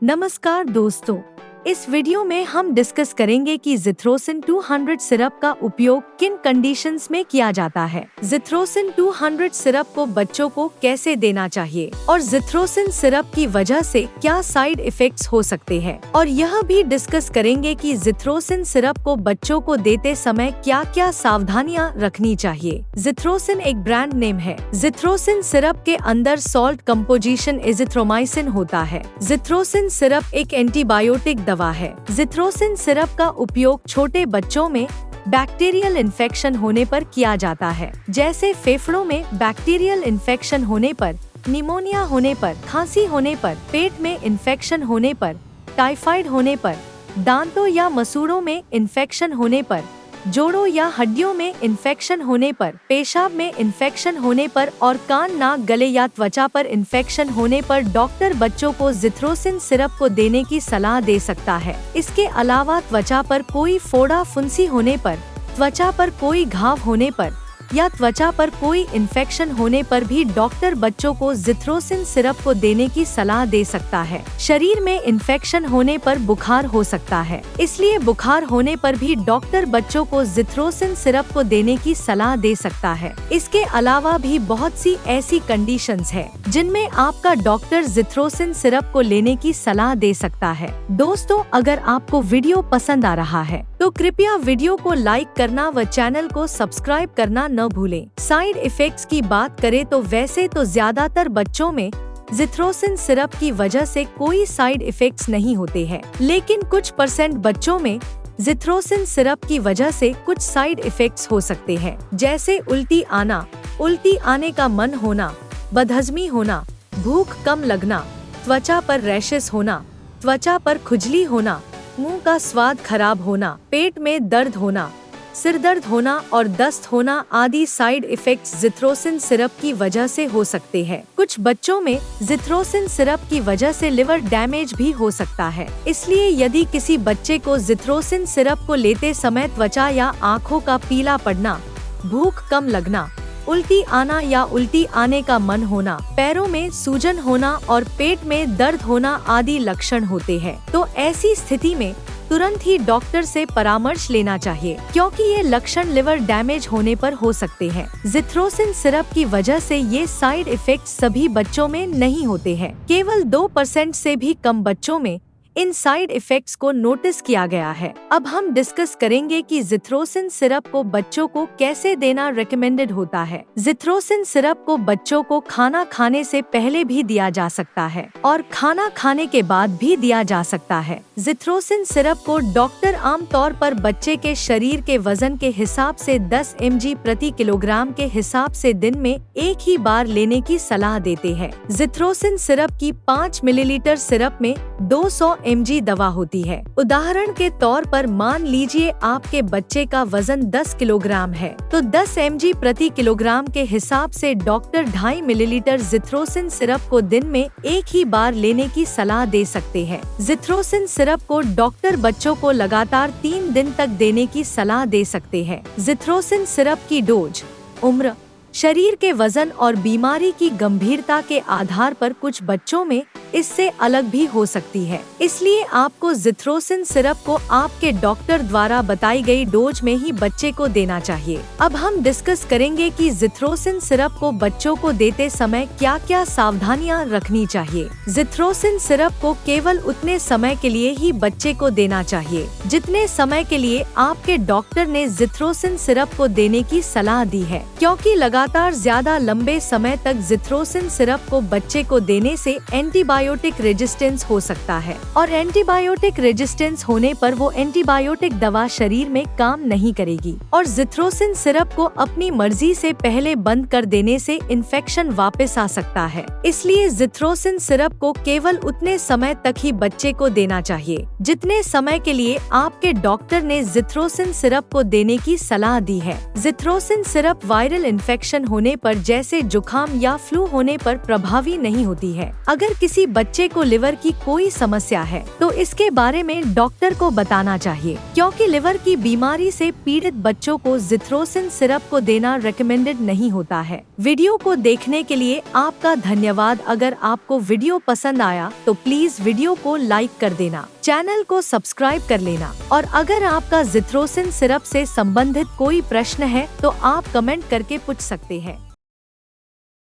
नमस्कार दोस्तों, इस वीडियो में हम डिस्कस करेंगे कि ज़िथ्रोसिन 200 सिरप का उपयोग किन कंडीशंस में किया जाता है। ज़िथ्रोसिन 200 सिरप को बच्चों को कैसे देना चाहिए और ज़िथ्रोसिन सिरप की वजह से क्या साइड इफेक्ट्स हो सकते हैं, और यह भी डिस्कस करेंगे कि ज़िथ्रोसिन सिरप को बच्चों को देते समय क्या क्या सावधानियां रखनी चाहिए। ज़िथ्रोसिन एक ब्रांड नेम है। ज़िथ्रोसिन सिरप के अंदर सॉल्ट कंपोजिशन एजिथ्रोमाइसिन होता है। ज़िथ्रोसिन सिरप एक एंटीबायोटिक दवा है। ज़िथ्रोसिन सिरप का उपयोग छोटे बच्चों में बैक्टीरियल इन्फेक्शन होने पर किया जाता है, जैसे फेफड़ों में बैक्टीरियल इन्फेक्शन होने पर, निमोनिया होने पर, खांसी होने पर, पेट में इन्फेक्शन होने पर, टाइफाइड होने पर, दांतों या मसूड़ों में इन्फेक्शन होने पर, जोड़ों या हड्डियों में इन्फेक्शन होने पर, पेशाब में इन्फेक्शन होने पर और कान, नाक, गले या त्वचा पर इन्फेक्शन होने पर डॉक्टर बच्चों को ज़िथ्रोसिन सिरप को देने की सलाह दे सकता है। इसके अलावा त्वचा पर कोई फोड़ा फुंसी होने पर, त्वचा पर कोई घाव होने पर या त्वचा पर कोई इन्फेक्शन होने पर भी डॉक्टर बच्चों को ज़िथ्रोसिन सिरप को देने की सलाह दे सकता है। शरीर में इन्फेक्शन होने पर बुखार हो सकता है, इसलिए बुखार होने पर भी डॉक्टर बच्चों को ज़िथ्रोसिन सिरप को देने की सलाह दे सकता है। इसके अलावा भी बहुत सी ऐसी कंडीशंस है जिनमें आपका डॉक्टर ज़िथ्रोसिन सिरप को लेने की सलाह दे सकता है। दोस्तों, अगर आपको वीडियो पसंद आ रहा है तो कृपया वीडियो को लाइक करना व चैनल को सब्सक्राइब करना न भूलें। साइड इफेक्ट्स की बात करें तो वैसे तो ज्यादातर बच्चों में ज़िथ्रोसिन सिरप की वजह से कोई साइड इफेक्ट्स नहीं होते हैं, लेकिन कुछ % बच्चों में ज़िथ्रोसिन सिरप की वजह से कुछ साइड इफेक्ट्स हो सकते हैं, जैसे उल्टी आना, उल्टी आने का मन होना, बदहजमी होना, भूख कम लगना, त्वचा पर रैशेस होना, त्वचा पर खुजली होना, मुंह का स्वाद खराब होना, पेट में दर्द होना, सिर दर्द होना और दस्त होना आदि साइड इफेक्ट्स ज़िथ्रोसिन सिरप की वजह से हो सकते हैं। कुछ बच्चों में ज़िथ्रोसिन सिरप की वजह से लिवर डैमेज भी हो सकता है, इसलिए यदि किसी बच्चे को ज़िथ्रोसिन सिरप को लेते समय त्वचा या आँखों का पीला पड़ना, भूख कम लगना, उल्टी आना या उल्टी आने का मन होना, पैरों में सूजन होना और पेट में दर्द होना आदि लक्षण होते हैं, तो ऐसी स्थिति में तुरंत ही डॉक्टर से परामर्श लेना चाहिए, क्योंकि ये लक्षण लिवर डैमेज होने पर हो सकते हैं। ज़िथ्रोसिन सिरप की वजह से ये साइड इफेक्ट्स सभी बच्चों में नहीं होते हैं। केवल 2% से भी कम बच्चों में इन साइड इफेक्ट्स को नोटिस किया गया है। अब हम डिस्कस करेंगे कि ज़िथ्रोसिन सिरप को बच्चों को कैसे देना रिकमेंडेड होता है। ज़िथ्रोसिन सिरप को बच्चों को खाना खाने से पहले भी दिया जा सकता है और खाना खाने के बाद भी दिया जा सकता है। ज़िथ्रोसिन सिरप को डॉक्टर आमतौर पर बच्चे के शरीर के वजन के हिसाब से 10 mg प्रति किलोग्राम के हिसाब से दिन में एक ही बार लेने की सलाह देते हैं। ज़िथ्रोसिन सिरप की 5 मिलीलीटर सिरप में 200 mg दवा होती है। उदाहरण के तौर पर मान लीजिए आपके बच्चे का वजन 10 किलोग्राम है, तो 10 mg प्रति किलोग्राम के हिसाब से डॉक्टर 2.5 मिलीलीटर ज़िथ्रोसिन सिरप को दिन में एक ही बार लेने की सलाह दे सकते हैं। ज़िथ्रोसिन सिरप को डॉक्टर बच्चों को लगातार 3 दिन तक देने की सलाह दे सकते हैं। ज़िथ्रोसिन सिरप की डोज, उम्र, शरीर के वजन और बीमारी की गंभीरता के आधार पर कुछ बच्चों में इससे अलग भी हो सकती है, इसलिए आपको ज़िथ्रोसिन सिरप को आपके डॉक्टर द्वारा बताई गई डोज में ही बच्चे को देना चाहिए। अब हम डिस्कस करेंगे कि ज़िथ्रोसिन सिरप को बच्चों को देते समय क्या क्या सावधानियां रखनी चाहिए। ज़िथ्रोसिन सिरप को केवल उतने समय के लिए ही बच्चे को देना चाहिए जितने समय के लिए आपके डॉक्टर ने ज़िथ्रोसिन सिरप को देने की सलाह दी है, क्योंकि लगातार ज्यादा लंबे समय तक ज़िथ्रोसिन सिरप को बच्चे को देने से एंटीबायोटिक रेजिस्टेंस हो सकता है, और एंटीबायोटिक रेजिस्टेंस होने पर वो एंटीबायोटिक दवा शरीर में काम नहीं करेगी और ज़िथ्रोसिन सिरप को अपनी मर्जी से पहले बंद कर देने से इन्फेक्शन वापस आ सकता है। इसलिए ज़िथ्रोसिन सिरप को केवल उतने समय तक ही बच्चे को देना चाहिए जितने समय के लिए आपके डॉक्टर ने ज़िथ्रोसिन सिरप को देने की सलाह दी है। ज़िथ्रोसिन सिरप वायरल इन्फेक्शन इन्फेक्शन होने पर जैसे जुकाम या फ्लू होने पर प्रभावी नहीं होती है। अगर किसी बच्चे को लिवर की कोई समस्या है तो इसके बारे में डॉक्टर को बताना चाहिए, क्योंकि लिवर की बीमारी से पीड़ित बच्चों को ज़िथ्रोसिन सिरप को देना रिकमेंडेड नहीं होता है। वीडियो को देखने के लिए आपका धन्यवाद। अगर आपको वीडियो पसंद आया तो प्लीज वीडियो को लाइक कर देना, चैनल को सब्सक्राइब कर लेना, और अगर आपका ज़िथ्रोसिन सिरप से संबंधित कोई प्रश्न है तो आप कमेंट करके पूछ सकते हैं।